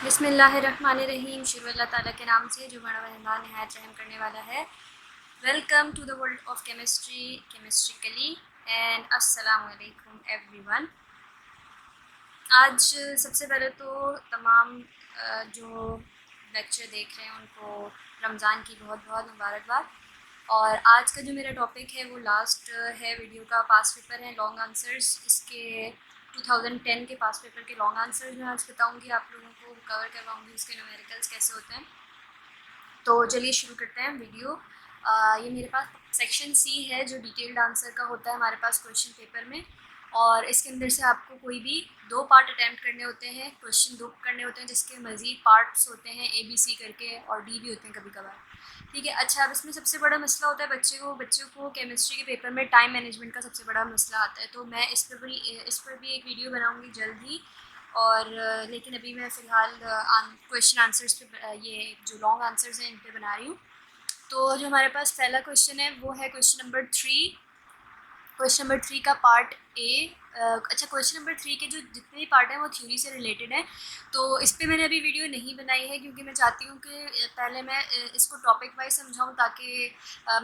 बिस्मिल्लाहिर्रहमानिर्रहीम। शुरू अल्लाह ताला के नाम से जो बड़ा मेहरबान नहायत रहम करने वाला है। Welcome to the world of chemistrically and अस्सलाम वालेकुम एवरीवन। आज सबसे पहले तो तमाम जो लेक्चर देख रहे हैं उनको रमज़ान की बहुत बहुत मुबारकबाद। और आज का जो मेरा टॉपिक है वो लास्ट है वीडियो का पास पेपर है लॉन्ग आंसर्स। इसके 2010 के पास पेपर के लॉन्ग आंसर्स मैं आज बताऊंगी, आप लोगों को कवर करवाऊंगी उसके न्यूमेरिकल्स कैसे होते हैं। तो चलिए शुरू करते हैं वीडियो। ये मेरे पास सेक्शन सी है जो डिटेल्ड आंसर का होता है हमारे पास क्वेश्चन पेपर में, और इसके अंदर से आपको कोई भी 2 पार्ट अटैम्प्ट करने होते हैं, क्वेश्चन 2 करने होते हैं जिसके मज़ीद पार्ट्स होते हैं ABC करके, और D भी होते हैं कभी कभार। ठीक है। अच्छा, अब इसमें सबसे बड़ा मसला होता है बच्चों को केमिस्ट्री के पेपर में टाइम मैनेजमेंट का सबसे बड़ा मसला आता है। तो मैं इस पर भी एक वीडियो बनाऊँगी जल्द ही। और लेकिन अभी मैं फ़िलहाल क्वेश्चन आंसर्स पे ये जो लॉन्ग आंसर्स हैं इन पे बना रही हूँ। तो जो हमारे पास पहला क्वेश्चन है वो है क्वेश्चन नंबर 3। क्वेश्चन नंबर 3 का पार्ट ए। अच्छा, क्वेश्चन नंबर 3 के जो जितने भी पार्ट हैं वो थ्योरी से रिलेटेड है। तो इस पर मैंने अभी वीडियो नहीं बनाई है क्योंकि मैं चाहती हूँ कि पहले मैं इसको टॉपिक वाइज समझाऊँ ताकि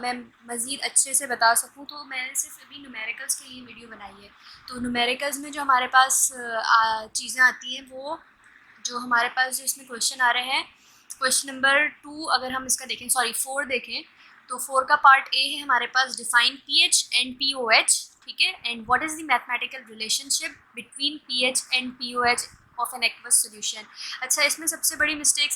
मैं मज़ीद अच्छे से बता सकूँ। तो मैंने सिर्फ अभी न्यूमेरिकल्स के लिए वीडियो बनाई है। तो न्यूमेरिकल्स में जो हमारे पास चीज़ें आती हैं वो जो हमारे पास जो इसमें क्वेश्चन आ रहे हैं, क्वेश्चन नंबर 2 अगर हम इसका देखें, सॉरी 4 देखें, तो 4 का पार्ट ए है हमारे पास डिफाइन पीएच एंड पीओएच। ठीक है। And what is the mathematical relationship between pH and pOH of an aqueous solution. अच्छा, इसमें सबसे बड़ी मिस्टेक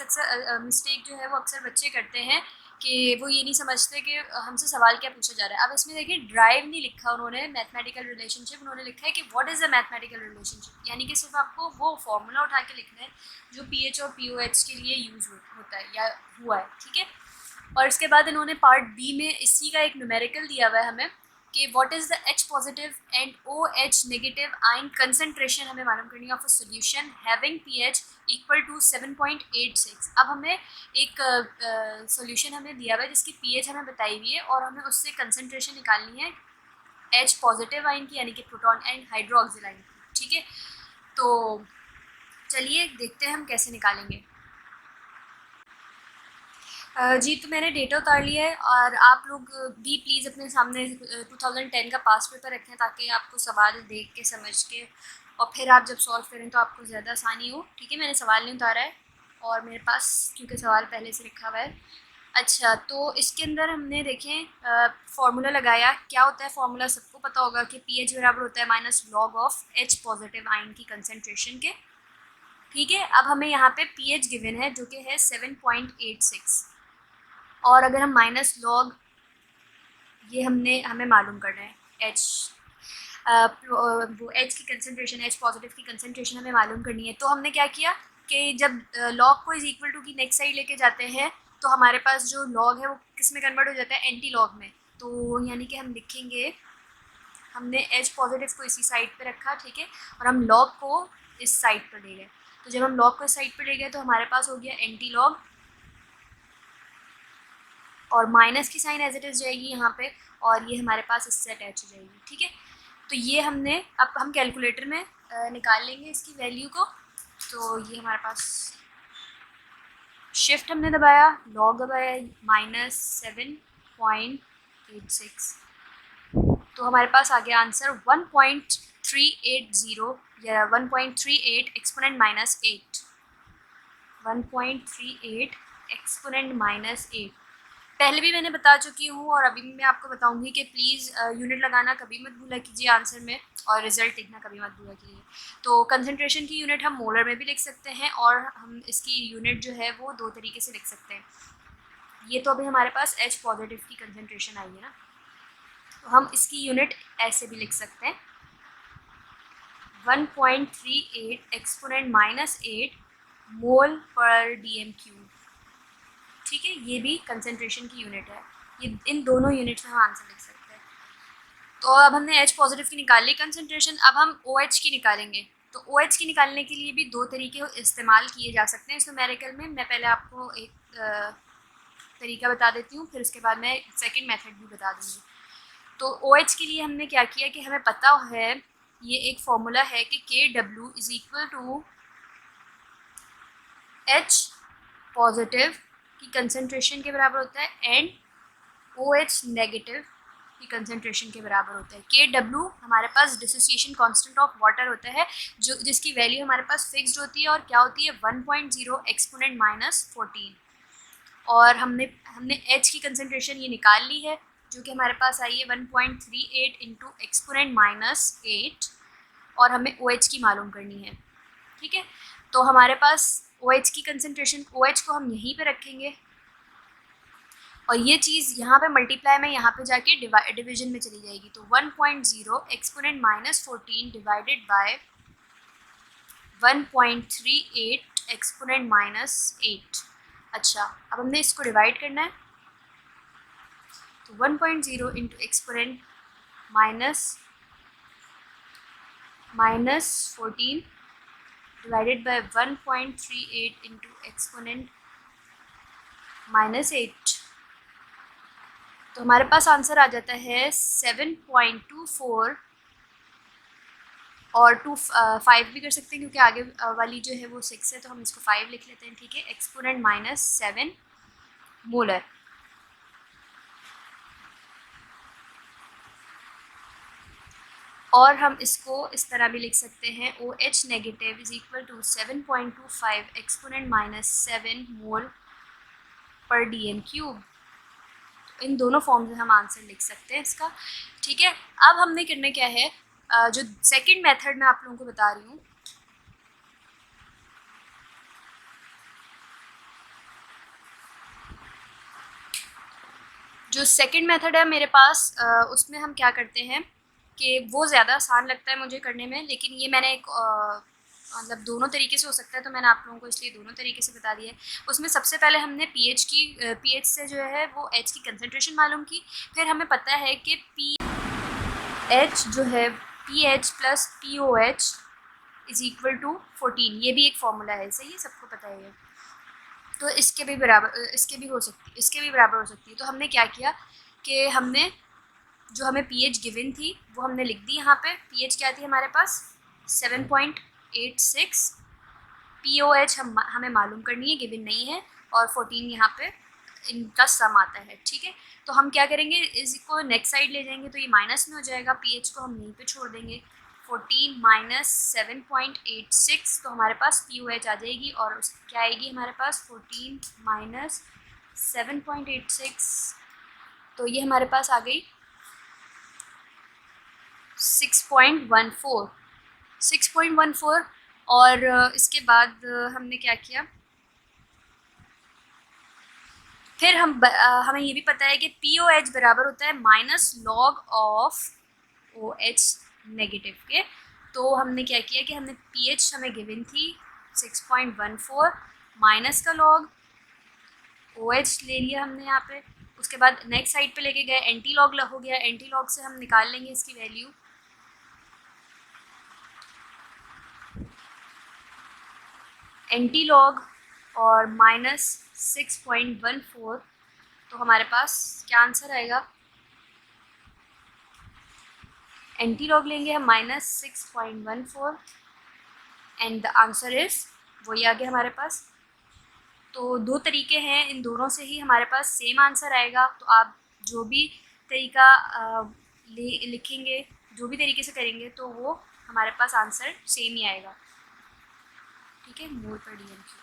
जो है वो अक्सर बच्चे करते हैं कि वो ये नहीं समझते कि हमसे सवाल क्या पूछा जा रहा है। अब इसमें देखिए ड्राइव नहीं लिखा उन्होंने मैथमेटिकल रिलेशनशिप, उन्होंने लिखा है कि what is the mathematical relationship, यानी कि सिर्फ आपको वो फॉर्मूला उठा के लिखना है जो पीएच और पीओएच के लिए यूज़ होता है या हुआ है। ठीक है। और इसके बाद इन्होंने पार्ट बी में इसी का एक न्यूमेरिकल दिया हुआ है हमें कि what is the H positive and OH negative ion concentration हमें मालूम करनी है of a solution having pH equal to 7.86। अब हमें एक सॉल्यूशन हमें दिया हुआ है जिसकी pH हमें बताई हुई है और हमें उससे कंसंट्रेशन निकालनी है H पॉजिटिव आयन की, यानी कि प्रोटॉन एंड हाइड्रोक्सिल आयन की। ठीक है। तो चलिए देखते हैं हम कैसे निकालेंगे। जी, तो मैंने डेटा उतार लिया है और आप लोग भी प्लीज़ अपने सामने 2010 का पास पेपर रखें ताकि आपको सवाल देख के समझ के और फिर आप जब सॉल्व करें तो आपको ज़्यादा आसानी हो। ठीक है। मैंने सवाल नहीं उतारा है और मेरे पास क्योंकि सवाल पहले से लिखा हुआ है। अच्छा, तो इसके अंदर हमने देखें फार्मूला लगाया। क्या होता है फार्मूला, सबको पता होगा कि पीएच बराबर होता है minus log of H positive ion की कंसनट्रेशन के। ठीक है। अब हमें यहाँ पे पीएच गिवन है जो कि है 7.86, और अगर हम माइनस लॉग ये हमें मालूम करना है एच, वो एच की कंसनट्रेशन, एच पॉजिटिव की कंसनट्रेशन हमें मालूम करनी है। तो हमने क्या किया कि जब लॉग को इज इक्वल टू की नेक्स्ट साइड लेके जाते हैं तो हमारे पास जो लॉग है वो किस में कन्वर्ट हो जाता है, एंटी लॉग में। तो यानी कि हम लिखेंगे, हमने एच पॉजिटिव को इसी साइड पे रखा। ठीक है। और हम लॉग को इस साइड पर ले गए। तो जब हम लॉग को इस साइड पर ले गए तो हमारे पास हो गया एंटी लॉग, और माइनस की साइन एज इट इज़ जाएगी यहाँ पे, और ये हमारे पास इससे अटैच हो जाएगी। ठीक है। तो ये हमने अब हम कैलकुलेटर में निकाल लेंगे इसकी वैल्यू को। तो ये हमारे पास शिफ्ट हमने दबाया, लॉग दबाया, -7.86, तो हमारे पास आ गया आंसर 1.380 या 1.38 एक्सपोनेंट -8, 1.38 एक्सपोनेंट -8। पहले भी मैंने बता चुकी हूँ और अभी भी मैं आपको बताऊंगी कि प्लीज़ यूनिट लगाना कभी मत भूला कीजिए आंसर में, और रिजल्ट लिखना कभी मत भूला कीजिए। तो कंसंट्रेशन की यूनिट हम मोलर में भी लिख सकते हैं और हम इसकी यूनिट जो है वो 2 तरीके से लिख सकते हैं। ये तो अभी हमारे पास H पॉजिटिव की कंसंट्रेशन आई है ना, तो हम इसकी यूनिट ऐसे भी लिख सकते हैं 1.38 एक्सपोनेंट -8 मोल पर DM³। ठीक है। ये भी कंसंट्रेशन की यूनिट है। ये इन दोनों यूनिट में हम आंसर लिख सकते हैं। तो अब हमने H पॉजिटिव की निकाल ली कंसंट्रेशन, अब हम OH की निकालेंगे। तो OH की निकालने के लिए भी 2 तरीके इस्तेमाल किए जा सकते हैं इस न्यूमेरिकल में। मैं पहले आपको एक तरीका बता देती हूँ, फिर उसके बाद मैं सेकंड मेथड भी बता दूँगी। तो OH के लिए हमने क्या किया कि हमें पता है ये एक फॉर्मूला है कि KW is equal to H positive की कंसनट्रेशन के बराबर होता है एंड OH नेगेटिव की कंसनट्रेशन के बराबर होता है। Kw हमारे पास डिसोसिएशन कांस्टेंट ऑफ वाटर होता है जो जिसकी वैल्यू हमारे पास फिक्स्ड होती है और क्या होती है 1.0 एक्सपोनेंट -14। और हमने H की कंसनट्रेशन ये निकाल ली है जो कि हमारे पास आई है 1.38 इंटू एक्सपोनेंट -8 और हमें OH की मालूम करनी है। ठीक है, तो हमारे पास OH की कंसनट्रेशन, OH को हम यहीं पे रखेंगे और ये चीज़ यहाँ पे मल्टीप्लाई में यहाँ पे जाके डिवीजन में चली जाएगी। तो 1.0 एक्सपोनेंट -14 डिवाइडेड बाय 1.38 एक्सपोनेंट -8। अच्छा, अब हमने इसको डिवाइड करना है तो 1.0 into exponent -14 divided by 1.38 into exponent -8। तो हमारे पास आंसर आ जाता है 7.24 और 5 भी कर सकते हैं क्योंकि आगे वाली जो है वो 6 है तो हम इसको 5 लिख लेते हैं। ठीक है, एक्सपोनेंट -7 मोलर। और हम इसको इस तरह भी लिख सकते हैं OH negative is equal to 7.25 exponent -7 mole per dm³। इन दोनों फॉर्म से हम आंसर लिख सकते हैं इसका। ठीक है, अब हमने करना क्या है, जो सेकंड मेथड मैं आप लोगों को बता रही हूँ, जो सेकंड मेथड है मेरे पास उसमें हम क्या करते हैं कि वो ज़्यादा आसान लगता है मुझे करने में, लेकिन ये मैंने एक मतलब दोनों तरीके से हो सकता है तो मैंने आप लोगों को इसलिए दोनों तरीके से बता दिया है। उसमें सबसे पहले हमने पीएच से जो है वो H की कंसनट्रेशन मालूम की, फिर हमें पता है कि pH जो है pH plus POH is equal to 14। ये भी एक फॉर्मूला है, सही है, सबको पता है। तो इसके भी बराबर हो सकती है। तो हमने क्या किया कि हमने जो हमें pH गिवन थी वो हमने लिख दी यहाँ पे। pH क्या थी हमारे पास 7.86, POH हमें मालूम करनी है, गिवन नहीं है, और 14 यहाँ पे इनका सम आता है। ठीक है, तो हम क्या करेंगे, इसको नेक्स्ट साइड ले जाएंगे तो ये माइनस में हो जाएगा, pH को हम यहीं पे छोड़ देंगे। 14 माइनस 7.86 तो हमारे पास POH आ जाएगी और क्या आएगी हमारे पास 14 माइनस 7.86, तो ये हमारे पास आ गई 6.14। और इसके बाद हमने क्या किया, फिर हमें ये भी पता है कि POH बराबर होता है minus log of OH negative के। तो हमने क्या किया कि हमने pH हमें गिवन थी 6.14 माइनस का लॉग OH ले लिया हमने यहाँ पे। उसके बाद नेक्स्ट साइड पे लेके गए, एंटी लॉग हो गया, एंटी लॉग से हम निकाल लेंगे इसकी वैल्यू। एंटी लॉग और माइनस 6.14, तो हमारे पास क्या आंसर आएगा, एंटी लॉग लेंगे हम minus 6.14 and the answer is वही आ गया हमारे पास। तो दो तरीके हैं, इन दोनों से ही हमारे पास सेम आंसर आएगा। तो आप जो भी तरीका लिखेंगे, जो भी तरीके से करेंगे तो वो हमारे पास आंसर सेम ही आएगा। ठीक है, मोल पर dm³।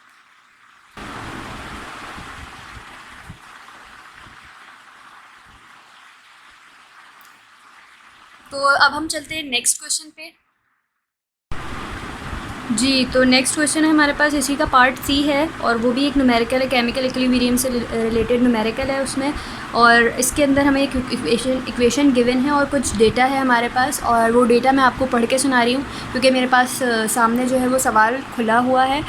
तो अब हम चलते हैं नेक्स्ट क्वेश्चन पे। जी, तो नेक्स्ट क्वेश्चन है हमारे पास, इसी का पार्ट सी है और वो भी एक न्यूमेरिकल है, केमिकल इक्विलिब्रियम से रिलेटेड न्यूमेरिकल है उसमें। और इसके अंदर हमें एक इक्वेशन गिवन है और कुछ डेटा है हमारे पास, और वो डेटा मैं आपको पढ़ के सुना रही हूँ क्योंकि मेरे पास सामने जो है वो सवाल खुला हुआ है।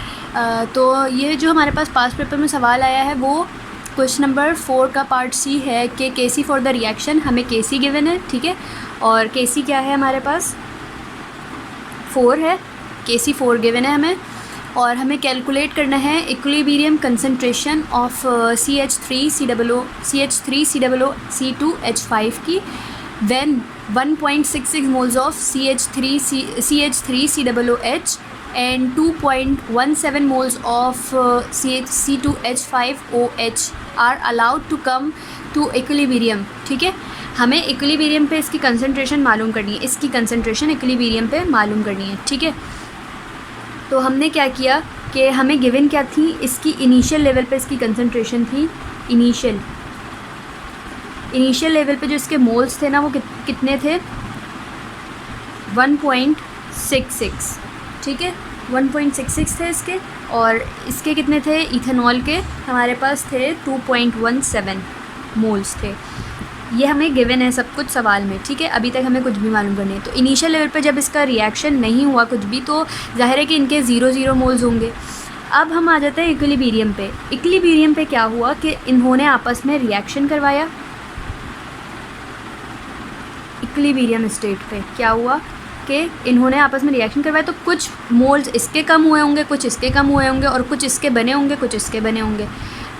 तो ये जो हमारे पास पास्ट पेपर में सवाल आया है वो क्वेश्चन नंबर 4 का पार्ट सी है कि Kc फॉर द रिएक्शन, हमें Kc गिवन है। ठीक है, और Kc क्या है हमारे पास 4 है, Kc 4 गिवन है हमें, और हमें कैलकुलेट करना है इक्विलिब्रियम कंसंट्रेशन ऑफ CH3COO2H5 की when 1.66 moles of CH3COOH and 2.17 moles of C2H5OH are allowed to come to equilibrium. ठीक है, हमें इक्विलिब्रियम पे इसकी कंसंट्रेशन मालूम करनी है, इसकी कंसंट्रेशन इक्विलिब्रियम पे मालूम करनी है. ठीक है, तो हमने क्या किया कि हमें गिवन क्या थी, इसकी इनिशियल लेवल पे इसकी कंसंट्रेशन थी. इनिशियल लेवल पे जो इसके मोल्स थे ना वो कितने थे, 1.66. ठीक है, 1.66 थे इसके, और इसके कितने थे इथेनॉल के, हमारे पास थे 2.17 मोल्स थे. ये हमें गिवन है सब कुछ सवाल में. ठीक है, अभी तक हमें कुछ भी मालूम करनी है. तो इनिशियल लेवल पे जब इसका रिएक्शन नहीं हुआ कुछ भी, तो जाहिर है कि इनके 0 मोल्स होंगे. अब हम आ जाते हैं इक्विलिब्रियम पे. इक्विलिब्रियम पे क्या हुआ कि इन्होंने आपस में रिएक्शन करवाया. इक्विलिब्रियम स्टेट पे क्या हुआ कि इन्होंने आपस में रिएक्शन करवाया, तो कुछ मोल्स इसके कम हुए होंगे, कुछ इसके कम हुए होंगे, और कुछ इसके बने होंगे, कुछ इसके बने होंगे.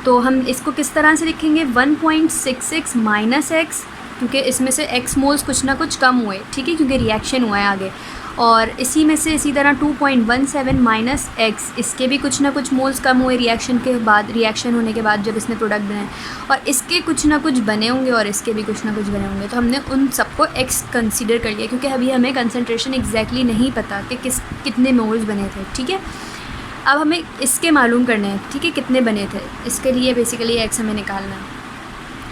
तो हम इसको किस तरह से लिखेंगे, 1.66 माइनस एक्स, क्योंकि इसमें से एक्स मोल्स कुछ ना कुछ कम हुए. ठीक है, क्योंकि रिएक्शन हुआ है आगे. और इसी में से इसी तरह 2.17 माइनस एक्स, इसके भी कुछ ना कुछ मोल्स कम हुए रिएक्शन के बाद, रिएक्शन होने के बाद जब इसने प्रोडक्ट बनाए. और इसके कुछ ना कुछ बने होंगे और इसके भी कुछ ना कुछ बने होंगे. तो हमने उन सबको एक्स कंसीडर कर लिया, क्योंकि अभी हमें कंसंट्रेशन एग्जैक्टली नहीं पता कि कितने मोल्स बने थे. ठीक है, अब हमें इसके मालूम करने हैं. ठीक है, कितने बने थे, इसके लिए बेसिकली एक्स हमें निकालना है.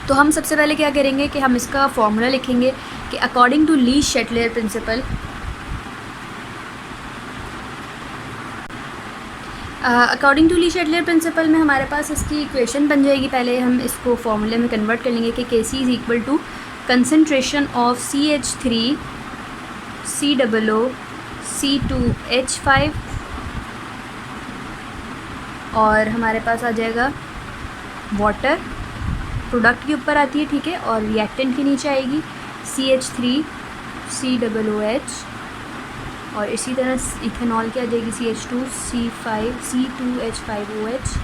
तो हम सबसे पहले क्या करेंगे कि हम इसका फॉर्मूला लिखेंगे कि according to Le Chatelier principle, according to Le Chatelier principle में हमारे पास इसकी इक्वेशन बन जाएगी. पहले हम इसको फॉर्मूले में कन्वर्ट कर लेंगे कि Kc is equal to concentration of CH3 COO C2H5, और हमारे पास आ जाएगा वाटर, प्रोडक्ट के ऊपर आती है. ठीक है, और रिएक्टेंट के नीचे आएगी CH3 COOH, और इसी तरह इथेनॉल की आ जाएगी C2H5OH.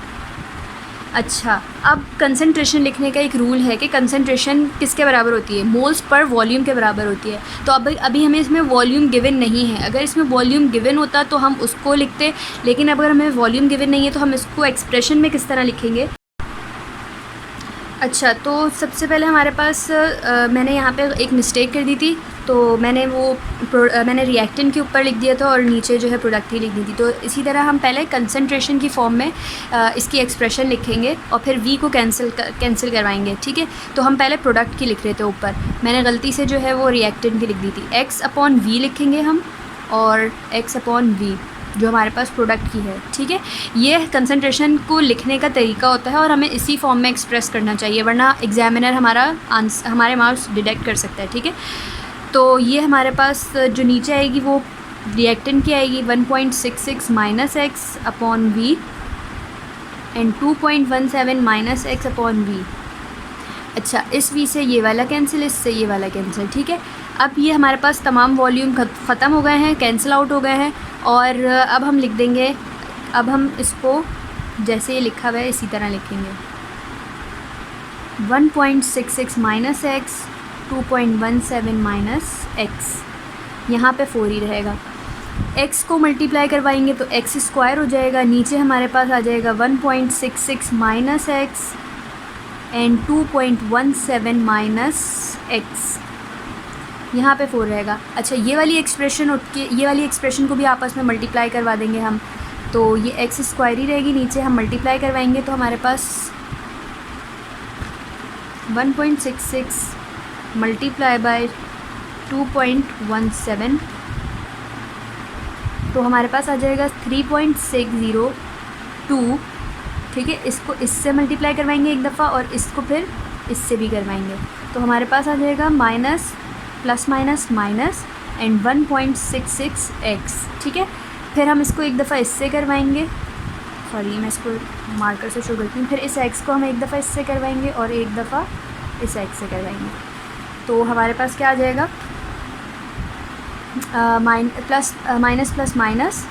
अच्छा, अब कंसंट्रेशन लिखने का एक रूल है कि कंसंट्रेशन किसके बराबर होती है, मोल्स पर वॉल्यूम के बराबर होती है. तो अब अभी हमें इसमें वॉल्यूम गिवन नहीं है. अगर इसमें वॉल्यूम गिवन होता तो हम उसको लिखते, लेकिन अगर हमें वॉल्यूम गिवन नहीं है तो हम इसको एक्सप्रेशन में किस तरह लिखेंगे. अच्छा, तो सबसे पहले हमारे पास मैंने यहाँ पे एक मिस्टेक कर दी थी. तो मैंने रिएक्टेंट के ऊपर लिख दिया था और नीचे जो है प्रोडक्ट ही लिख दी थी. तो इसी तरह हम पहले कंसंट्रेशन की फॉर्म में इसकी एक्सप्रेशन लिखेंगे और फिर वी को कैंसिल करवाएंगे. ठीक है, तो हम पहले प्रोडक्ट की लिख रहे थे ऊपर, मैंने गलती से जो है वो रिएक्टेंट की लिख दी थी. x/v लिखेंगे हम, और x/v जो हमारे पास प्रोडक्ट की है. ठीक है, ये कंसंट्रेशन को लिखने का तरीका होता है और हमें इसी फॉर्म में एक्सप्रेस करना चाहिए, वरना एग्जामिनर हमारे मार्क्स डिडक्ट कर सकता है. ठीक है, तो ये हमारे पास जो नीचे आएगी वो रिएक्टेंट की आएगी 1.66 minus x/v and 2.17 minus x/v. अच्छा, इस v से ये वाला कैंसिल, इससे ये वाला कैंसिल. ठीक है, अब ये हमारे पास तमाम वॉल्यूम ख़त्म हो गए हैं, कैंसिल आउट हो गए हैं. और अब हम लिख देंगे, अब हम इसको जैसे ये लिखा हुआ है इसी तरह लिखेंगे, 1.66 माइनस एक्स, 2.17 माइनस एक्स, यहाँ पे 4 ही रहेगा. x को मल्टीप्लाई करवाएंगे तो x स्क्वायर हो जाएगा. नीचे हमारे पास आ जाएगा 1.66 minus x and 2.17 minus x, यहाँ पे 4 रहेगा. अच्छा, ये वाली एक्सप्रेशन उठ के ये वाली एक्सप्रेशन को भी आपस में मल्टीप्लाई करवा देंगे हम, तो ये एक्स स्क्वायर ही रहेगी. नीचे हम मल्टीप्लाई करवाएंगे तो हमारे पास 1.66 मल्टीप्लाई बाय 2.17, तो हमारे पास आ जाएगा 3.602. ठीक है, इसको इससे मल्टीप्लाई करवाएंगे एक दफ़ा और इसको फिर इससे भी करवाएंगे, तो हमारे पास आ जाएगा minus plus minus minus and 1.66x. ठीक है, फिर हम इसको एक दफ़ा इससे करवाएंगे, सॉरी मैं इसको मार्कर से शो करती हूँ. फिर इस x को हम एक दफ़ा इससे करवाएंगे और एक दफ़ा इस x से करवाएंगे. तो हमारे पास क्या आ जाएगा, minus plus minus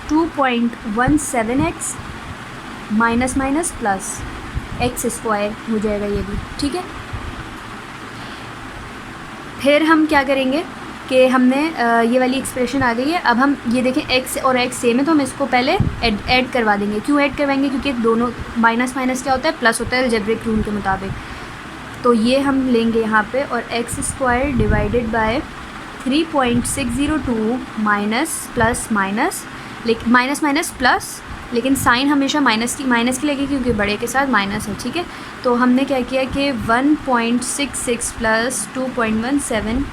2.17x minus minus plus x square हो जाएगा ये भी. ठीक है, फिर हम क्या करेंगे कि हमने ये वाली एक्सप्रेशन आ गई है। अब हम ये देखें x और x सेम है, तो हम इसको पहले ऐड करवा देंगे। क्यों ऐड करवाएंगे? क्योंकि दोनों माइनस माइनस क्या होता है, प्लस होता है अलजेब्रिक रूल के मुताबिक। तो ये हम लेंगे यहाँ पे, और x² divided by 3.602 minus plus minus, लेकिन माइनस माइनस प्लस, लेकिन साइन हमेशा माइनस की लगेगी क्योंकि बड़े के साथ माइनस है, ठीक है। तो हमने क्या किया कि 1.66 प्लस 2.17,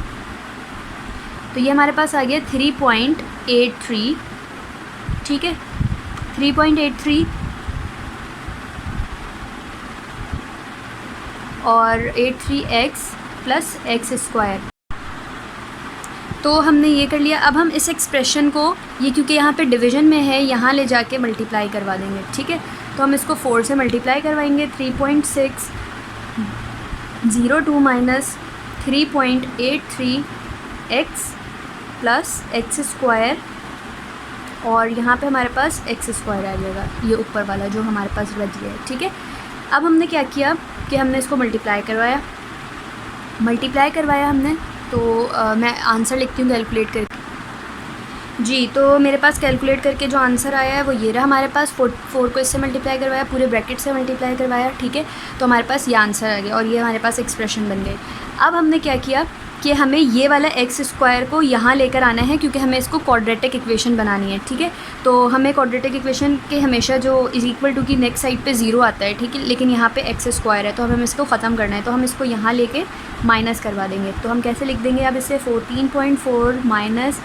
तो ये हमारे पास आ गया 3.83, ठीक है, 3.83 और 83x प्लस x²। तो हमने ये कर लिया। अब हम इस एक्सप्रेशन को, ये क्योंकि यहाँ पे डिवीज़न में है, यहाँ ले जाके मल्टीप्लाई करवा देंगे, ठीक है। तो हम इसको 4 से मल्टीप्लाई करवाएंगे। 3.602 माइनस 3.83x प्लस x², और यहाँ पे हमारे पास x² आ जाएगा, ये ऊपर वाला जो हमारे पास बच गया है, ठीक है। अब हमने क्या किया कि हमने इसको मल्टीप्लाई करवाया हमने। तो मैं आंसर लिखती हूँ कैलकुलेट करके। जी, तो मेरे पास कैलकुलेट करके जो आंसर आया है वो ये रहा हमारे पास। 4 को इससे मल्टीप्लाई करवाया, पूरे ब्रैकेट से मल्टीप्लाई करवाया, ठीक है। तो हमारे पास ये आंसर आ गया और ये हमारे पास एक्सप्रेशन बन गई। अब हमने क्या किया कि हमें ये वाला x² को यहाँ लेकर आना है, क्योंकि हमें इसको क्वाड्रेटिक इक्वेशन बनानी है, ठीक है। तो हमें क्वाड्रेटिक इक्वेशन के हमेशा जो इज इक्वल टू की नेक्स्ट साइड पे 0 आता है, ठीक है, लेकिन यहाँ पे x² है, तो हमें इसको ख़त्म करना है। तो हम इसको यहाँ लेके माइनस करवा देंगे। तो हम कैसे लिख देंगे अब इसे, 14.4 माइनस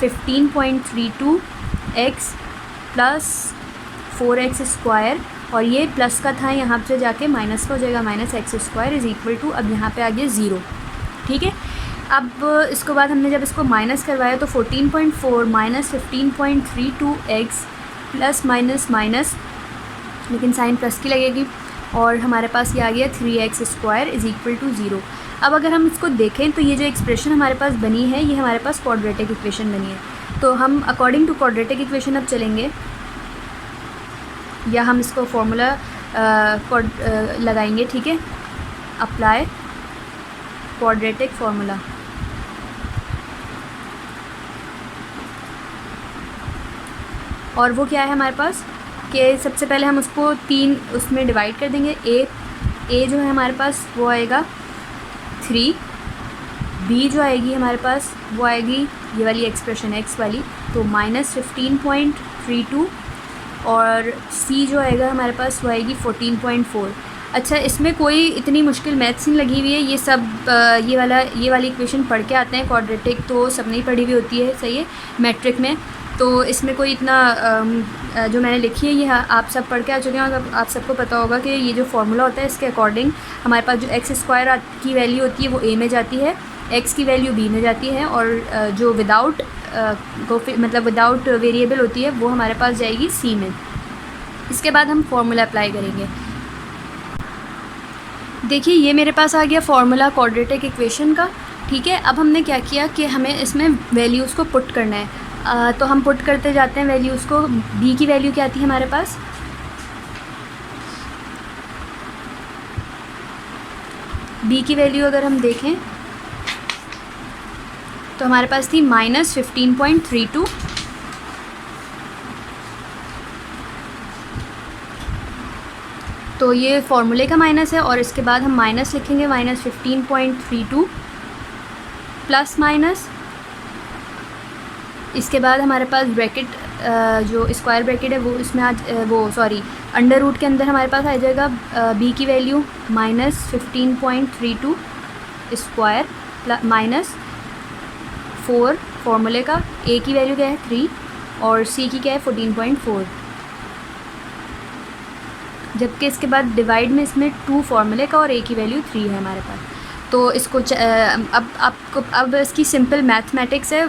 15.32x प्लस 4x², और ये प्लस का था, यहाँ से जाके माइनस का हो जाएगा, minus x² is equal to, अब यहाँ पे आ गया 0, ठीक है। अब इसके बाद हमने जब इसको माइनस करवाया तो 14.4 minus 15.32x plus minus minus, लेकिन साइन प्लस की लगेगी, और हमारे पास ये आ गया 3x² इज़ इक्वल टू 0। अब अगर हम इसको देखें तो ये जो एक्सप्रेशन हमारे पास बनी है, ये हमारे पास क्वाड्रेटिक इक्वेशन बनी है। तो हम अकॉर्डिंग टू क्वाड्रेटिक इक्वेशन अब चलेंगे, या हम इसको फॉर्मूला लगाएंगे, ठीक है। Apply quadratic formula. और वो क्या है हमारे पास कि सबसे पहले हम उसको 3 उसमें डिवाइड कर देंगे। ए जो है हमारे पास वो आएगा 3, बी जो आएगी हमारे पास वो आएगी ये वाली एक्सप्रेशन x वाली, तो माइनस 15.32, और सी जो आएगा हमारे पास वो आएगी 14.4। अच्छा, इसमें कोई इतनी मुश्किल मैथ्स नहीं लगी हुई है, ये सब ये वाली इक्वेशन पढ़ के आते हैं। क्वाड्रेटिक तो सब नहीं पढ़ी हुई होती है, सही है, मैट्रिक में। तो इसमें कोई इतना जो मैंने लिखी है ये आप सब पढ़ के आ चुके हैं, और आप सबको पता होगा कि ये जो फार्मूला होता है इसके अकॉर्डिंग हमारे पास जो x² की वैल्यू होती है वो a में जाती है, x की वैल्यू b में जाती है, और जो विदाउट वेरिएबल होती है वो हमारे पास जाएगी c में। इसके बाद हम फार्मूला अप्लाई करेंगे। देखिए, ये मेरे पास आ गया फार्मूला क्वाड्रेटिक इक्वेशन का, ठीक है। अब हमने क्या किया कि हमें इसमें वैल्यूज़ को पुट करना है। तो हम पुट करते जाते हैं वैल्यूज़ को। b की वैल्यू क्या आती है हमारे पास, b की वैल्यू अगर हम देखें तो हमारे पास थी माइनस 15.32, तो ये फार्मूले का माइनस है, और इसके बाद हम माइनस लिखेंगे, माइनस 15.32 प्लस माइनस, इसके बाद हमारे पास ब्रैकेट जो स्क्वायर ब्रैकेट है वो इसमें अंडर रूट के अंदर हमारे पास आ जाएगा b की वैल्यू माइनस 15.32 स्क्वायर माइनस 4 फार्मूले का, a की वैल्यू क्या है 3 और c की क्या है 14.4, जबकि इसके बाद डिवाइड में इसमें 2 फार्मूले का और a की वैल्यू 3 है हमारे पास। तो इसको अब इसकी सिंपल मैथमेटिक्स है,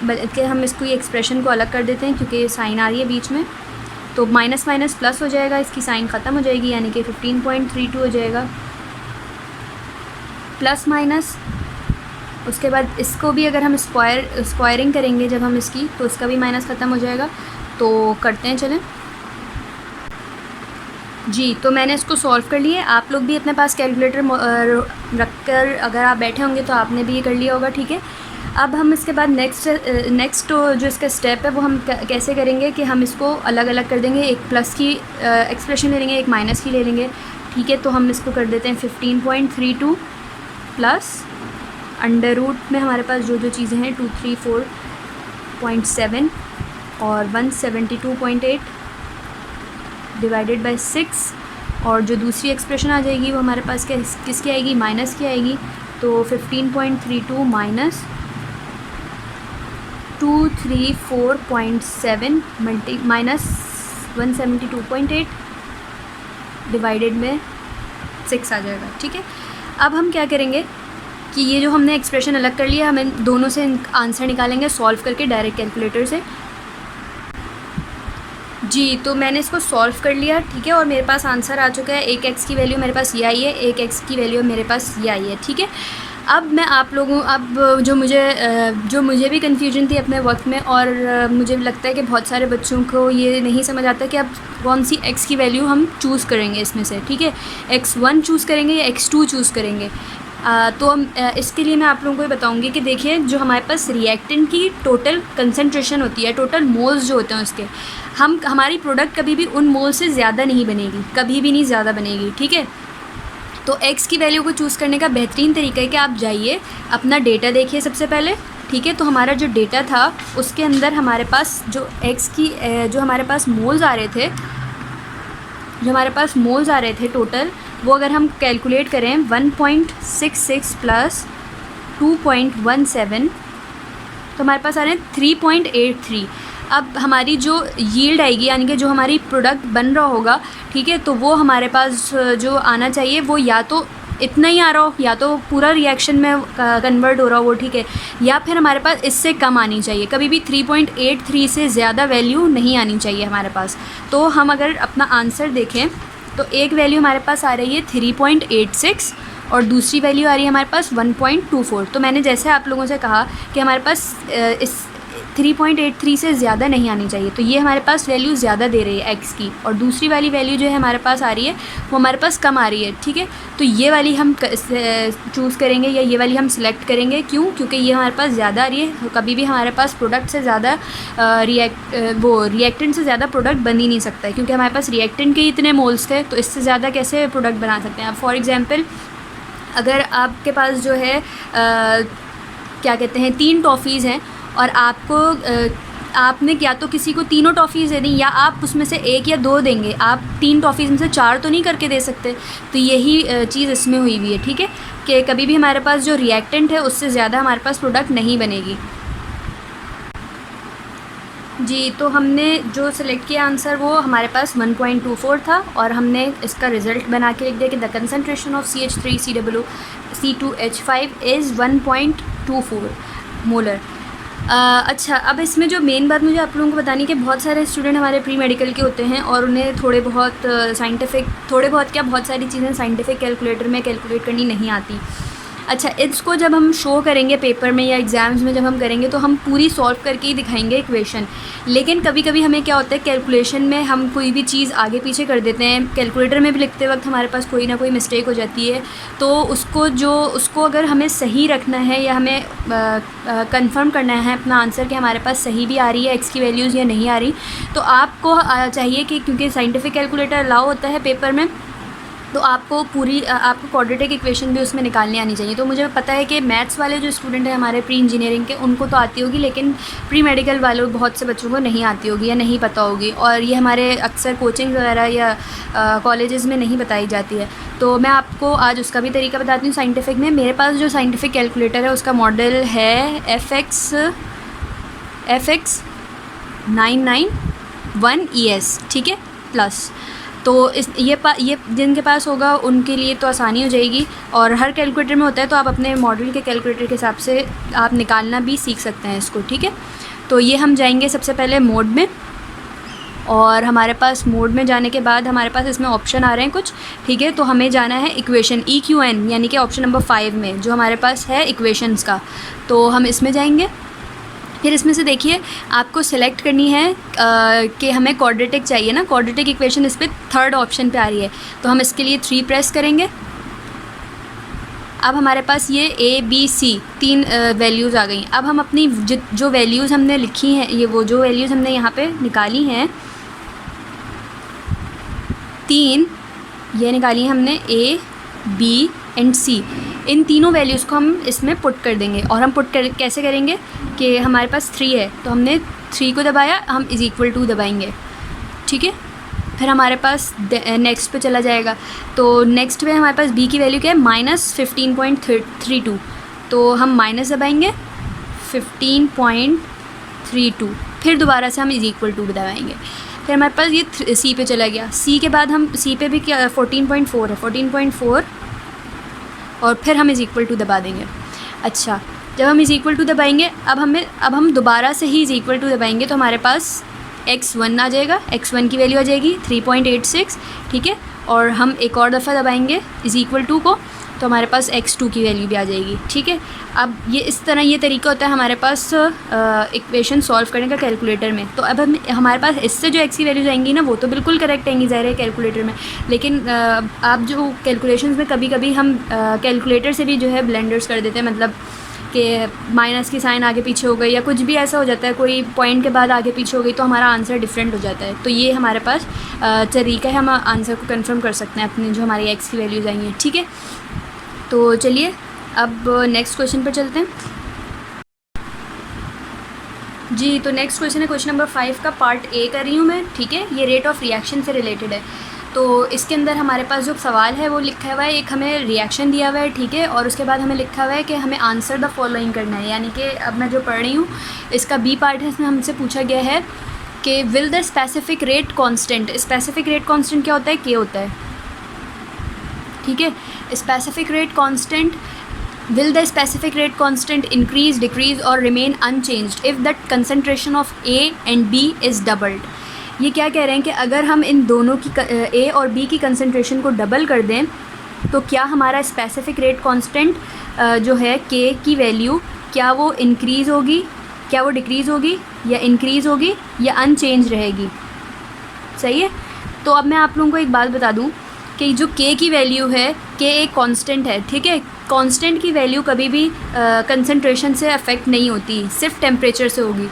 बल्कि हम इसको ये एक्सप्रेशन को अलग कर देते हैं क्योंकि साइन आ रही है बीच में। तो माइनस माइनस प्लस हो जाएगा, इसकी साइन ख़त्म हो जाएगी, यानी कि 15.32 हो जाएगा प्लस माइनस। उसके बाद इसको भी अगर हम स्क्वायरिंग करेंगे जब हम इसकी, तो इसका भी माइनस ख़त्म हो जाएगा। तो करते हैं, चलें जी। तो मैंने इसको सॉल्व कर लिए। आप लोग भी अपने पास कैलकुलेटर रख कर अगर आप बैठे होंगे तो आपने भी ये कर लिया होगा, ठीक है। अब हम इसके बाद नेक्स्ट जो इसका स्टेप है वो हम कैसे करेंगे कि हम इसको अलग अलग कर देंगे। एक प्लस की एक्सप्रेशन ले लेंगे, एक माइनस की ले लेंगे, ठीक है। तो हम इसको कर देते हैं 15.32 प्लस अंडर रूट में हमारे पास जो जो चीज़ें हैं 234.7 और 172.8 डिवाइडेड बाय 6, और जो दूसरी एक्सप्रेशन आ जाएगी वो हमारे पास किसकी आएगी, माइनस की आएगी। तो 15.32 माइनस 234.7 माइनस 172.8 डिवाइडेड में 6 आ जाएगा, ठीक है। अब हम क्या करेंगे कि ये जो हमने एक्सप्रेशन अलग कर लिया, हमें दोनों से आंसर निकालेंगे सॉल्व करके डायरेक्ट कैलकुलेटर से। जी, तो मैंने इसको सॉल्व कर लिया, ठीक है, और मेरे पास आंसर आ चुका है। एक एक्स की वैल्यू मेरे पास ये आई है, एक एक्स की वैल्यू मेरे पास ये आई है, ठीक है। अब मैं आप लोगों जो मुझे भी कन्फ्यूजन थी अपने वक्त में, और मुझे लगता है कि बहुत सारे बच्चों को ये नहीं समझ आता कि अब कौन सी एक्स की वैल्यू हम चूज़ करेंगे इसमें से, ठीक है। x1 चूज़ करेंगे या x2 चूज़ करेंगे। तो हम इसके लिए मैं आप लोगों को ये बताऊंगी कि देखिए, जो हमारे पास रिएक्टेंट की टोटल कंसंट्रेशन होती है, टोटल मोल्स जो होते हैं उसके, हमारी प्रोडक्ट कभी भी उन मोल से ज़्यादा नहीं बनेगी, कभी भी नहीं ज़्यादा बनेगी, ठीक है। तो x की वैल्यू को चूज़ करने का बेहतरीन तरीका है कि आप जाइए अपना डेटा देखिए सबसे पहले, ठीक है। तो हमारा जो डेटा था उसके अंदर हमारे पास जो जो हमारे पास मोल्स आ रहे थे टोटल, वो अगर हम कैलकुलेट करें 1.66 प्लस 2.17, तो हमारे पास आ रहे हैं 3.83। अब हमारी जो यील्ड आएगी, यानी कि जो हमारी प्रोडक्ट बन रहा होगा, ठीक है, तो वो हमारे पास जो आना चाहिए वो या तो इतना ही आ रहा हो, या तो पूरा रिएक्शन में कन्वर्ट हो रहा हो वो, ठीक है, या फिर हमारे पास इससे कम आनी चाहिए। कभी भी 3.83 से ज़्यादा वैल्यू नहीं आनी चाहिए हमारे पास। तो हम अगर अपना आंसर देखें तो एक वैल्यू हमारे पास आ रही है 3.86 और दूसरी वैल्यू आ रही है हमारे पास 1.24। तो मैंने जैसे आप लोगों से कहा कि हमारे पास इस 3.83 से ज़्यादा नहीं आनी चाहिए, तो ये हमारे पास वैल्यू ज़्यादा दे रही है x की, और दूसरी वाली वैल्यू जो है हमारे पास आ रही है वो हमारे पास कम आ रही है, ठीक है। तो ये वाली हम चूज़ करेंगे या ये वाली हम सिलेक्ट करेंगे, क्यों? क्योंकि ये हमारे पास ज़्यादा आ रही है। कभी भी हमारे पास प्रोडक्ट से ज़्यादा रिएक्टेंट से ज़्यादा प्रोडक्ट बन ही नहीं सकता है, क्योंकि हमारे पास रिएक्टेंट के इतने मोल्स थे, तो इससे ज़्यादा कैसे प्रोडक्ट बना सकते हैं। अब फॉर एग्ज़ाम्पल अगर आपके पास जो है क्या कहते हैं 3 टॉफ़ीज़ हैं, और आपने क्या तो किसी को तीनों टॉफ़ीज़ दे दी, या आप उसमें से 1 या 2 देंगे, आप 3 टॉफ़ीज़ में से 4 तो नहीं करके दे सकते। तो यही चीज़ इसमें हुई हुई है, ठीक है, कि कभी भी हमारे पास जो रिएक्टेंट है उससे ज़्यादा हमारे पास प्रोडक्ट नहीं बनेगी। जी, तो हमने जो सिलेक्ट किया आंसर वो हमारे पास 1.24 था, और हमने इसका रिज़ल्ट बना के लिख दिया कि the concentration of CH3COO-C2H5 is 1.24 molar. अच्छा, अब इसमें जो मेन बात मुझे आप लोगों को बतानी है कि बहुत सारे स्टूडेंट हमारे प्री मेडिकल के होते हैं, और उन्हें बहुत सारी चीज़ें साइंटिफिक कैलकुलेटर में कैलकुलेट करनी नहीं आती। अच्छा, इसको जब हम शो करेंगे पेपर में या एग्ज़ाम्स में जब हम करेंगे तो हम पूरी सॉल्व करके ही दिखाएंगे इक्वेशन। लेकिन कभी कभी हमें क्या होता है, कैलकुलेशन में हम कोई भी चीज़ आगे पीछे कर देते हैं, कैलकुलेटर में भी लिखते वक्त हमारे पास कोई ना कोई मिस्टेक हो जाती है। तो उसको अगर हमें सही रखना है या हमें कंफर्म करना है अपना आंसर कि हमारे पास सही भी आ रही है एक्स की वैल्यूज़ या नहीं आ रही, तो आपको चाहिए कि क्योंकि साइंटिफिक कैलकुलेटर अलाउ होता है पेपर में, तो आपको क्वाड्रेटिक इक्वेशन भी उसमें निकालनी आनी चाहिए। तो मुझे पता है कि मैथ्स वाले जो स्टूडेंट हैं हमारे प्री इंजीनियरिंग के, उनको तो आती होगी, लेकिन प्री मेडिकल वालों बहुत से बच्चों को नहीं आती होगी या नहीं पता होगी, और ये हमारे अक्सर कोचिंग वगैरह या कॉलेजेस में नहीं बताई जाती है। तो मैं आपको आज उसका भी तरीका बताती हूँ साइंटिफिक में। मेरे पास जो साइंटिफिक कैलकुलेटर है उसका मॉडल है FX 991 ES, ठीक है, प्लस। तो ये जिनके पास होगा उनके लिए तो आसानी हो जाएगी, और हर कैलकुलेटर में होता है, तो आप अपने मॉडल के कैलकुलेटर के हिसाब से आप निकालना भी सीख सकते हैं इसको, ठीक है। तो ये हम जाएंगे सबसे पहले मोड में, और हमारे पास मोड में जाने के बाद हमारे पास इसमें ऑप्शन आ रहे हैं कुछ, ठीक है। तो हमें जाना है इक्वेशन EQN, यानी कि ऑप्शन नंबर 5 में जो हमारे पास है इक्वेशंस का, तो हम इसमें जाएंगे। फिर इसमें से देखिए आपको सेलेक्ट करनी है कि हमें क्वाड्रेटिक चाहिए ना, क्वाड्रेटिक इक्वेशन इस पर 3rd ऑप्शन पे आ रही है, तो हम इसके लिए 3 प्रेस करेंगे। अब हमारे पास ये A B C 3 वैल्यूज़ आ गई। अब हम अपनी जो वैल्यूज़ हमने लिखी हैं, ये वो जो वैल्यूज़ हमने यहाँ पे निकाली हैं 3, ये निकाली है हमने A B एंड C, इन तीनों वैल्यूज़ को हम इसमें पुट कर देंगे। और हम पुट कर कैसे करेंगे कि हमारे पास 3 है तो हमने 3 को दबाया, हम इज़ इक्वल टू दबाएंगे, ठीक है। फिर हमारे पास नेक्स्ट पे चला जाएगा, तो नेक्स्ट पे हमारे पास b की वैल्यू क्या है -15.32, तो हम माइनस दबाएंगे 15.32, फिर दोबारा से हम इज़ इक्वल टू दबाएंगे। फिर हमारे पास ये c पे चला गया, c के बाद हम c पे भी क्या 14.4 है, 14.4 और फिर हम इज़ इक्वल टू दबा देंगे। अच्छा, जब हम इज़ इक्वल टू दबाएंगे अब हम दोबारा से ही इज़ इक्वल टू दबाएंगे तो हमारे पास x1 आ जाएगा, x1 की वैल्यू आ जाएगी 3.86, ठीक है। और हम एक और दफ़ा दबाएंगे इज़ इक्वल टू को तो हमारे पास x2 की वैल्यू भी आ जाएगी, ठीक है। अब ये इस तरह ये तरीका होता है हमारे पास इक्वेशन सॉल्व करने का कैलकुलेटर में। तो अब हमारे पास इससे जो x की वैल्यूज़ आएंगी ना वो तो बिल्कुल करेक्ट आएंगी ज़ाहिर है कैलकुलेटर में, लेकिन आप जो कैलकुलेशंस में कभी कभी हम कैलकुलेटर से भी जो है ब्लेंडर्स कर देते हैं, मतलब कि माइनस की साइन आगे पीछे हो गई या कुछ भी ऐसा हो जाता है, कोई पॉइंट के बाद आगे पीछे हो गई तो हमारा आंसर डिफरेंट हो जाता है। तो ये हमारे पास तरीका है, हम आंसर को कंफर्म कर सकते हैं अपनी जो हमारी एक्स की वैल्यूज़ आई हैं, ठीक है। तो चलिए अब नेक्स्ट क्वेश्चन पर चलते हैं जी। तो नेक्स्ट क्वेश्चन है क्वेश्चन नंबर 5 का पार्ट ए कर रही हूँ मैं, ठीक है। ये रेट ऑफ रिएक्शन से रिलेटेड है। तो इसके अंदर हमारे पास जो सवाल है वो लिखा हुआ है, एक हमें रिएक्शन दिया हुआ है, ठीक है, और उसके बाद हमें लिखा हुआ है कि हमें आंसर द फॉलोइंग करना है। यानी कि अब मैं जो पढ़ रही हूँ इसका बी पार्ट है, इसमें हमसे पूछा गया है कि will the specific rate constant, specific rate constant क्या होता है, के होता है, ठीक है। Specific rate constant, will the specific rate constant increase, decrease or remain unchanged if the concentration of A and B is doubled। ये क्या कह रहे हैं कि अगर हम इन दोनों की A और B की कंसनट्रेशन को डबल कर दें तो क्या हमारा स्पेसिफिक रेट कांस्टेंट जो है K की वैल्यू क्या वो इंक्रीज़ होगी, क्या वो डिक्रीज़ होगी या इंक्रीज़ होगी या अनचेंज रहेगी, सही है। तो अब मैं आप लोगों को एक बात बता दूं कि जो K की वैल्यू है, K एक कांस्टेंट है, ठीक है। कांस्टेंट की वैल्यू कभी भी कंसंट्रेशन से अफेक्ट नहीं होती, सिर्फ टेम्परेचर से होगी।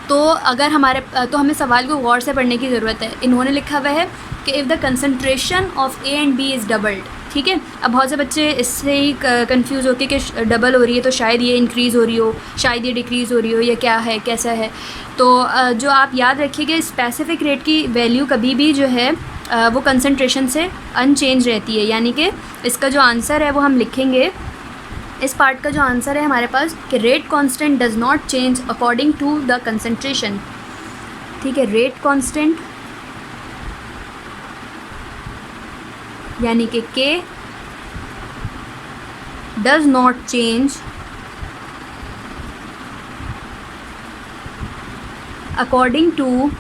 तो अगर तो हमें सवाल को गौर से पढ़ने की ज़रूरत है। इन्होंने लिखा हुआ है कि if the concentration of A and B is doubled, ठीक है। अब बहुत से बच्चे इससे ही कंफ्यूज होते कि डबल हो रही है तो शायद ये इंक्रीज़ हो रही हो, शायद ये डिक्रीज़ हो रही हो, या क्या है कैसा है। तो जो आप याद रखिए कि स्पेसिफिक रेट की वैल्यू कभी भी जो है वो कंसंट्रेशन से अनचेंज रहती है। यानी कि इसका जो आंसर है वो हम लिखेंगे, इस पार्ट का जो आंसर है हमारे पास कि rate constant does not change according to the concentration, ठीक है। रेट कांस्टेंट यानी कि K does not change according to